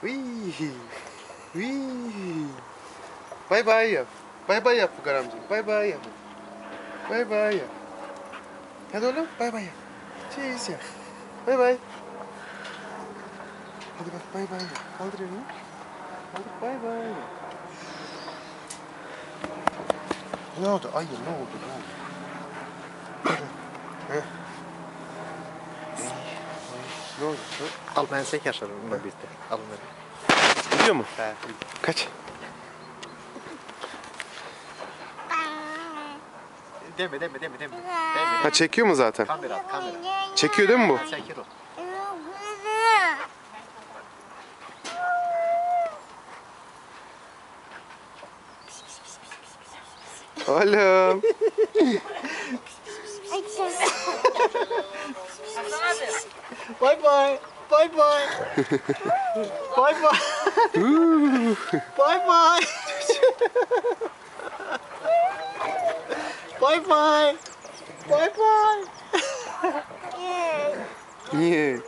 Wii. Wii. Bay bay yap. Bay bay yap Fukar amca. Bay bay yap. Bay bay yap. Hadi oğlum bay bay yap. Cheese yap. Bay bay. Hadi bak bay bay yap. Kaldır elini. Kaldır bay bay yap. Ne oldu? Ay ne oldu? Ne oldu? Heh. Ne oldu? Al ben sen yaşarım bununla birlikte. Al beni. Gidiyor mu? He. Kaç. Deme. Ha çekiyor mu zaten? Kamera. Çekiyor değil mi bu? Çekir o. Oğlum. Bye bye. Bye bye. Bye bye. Bye bye. Bye bye. Bye bye. Niye?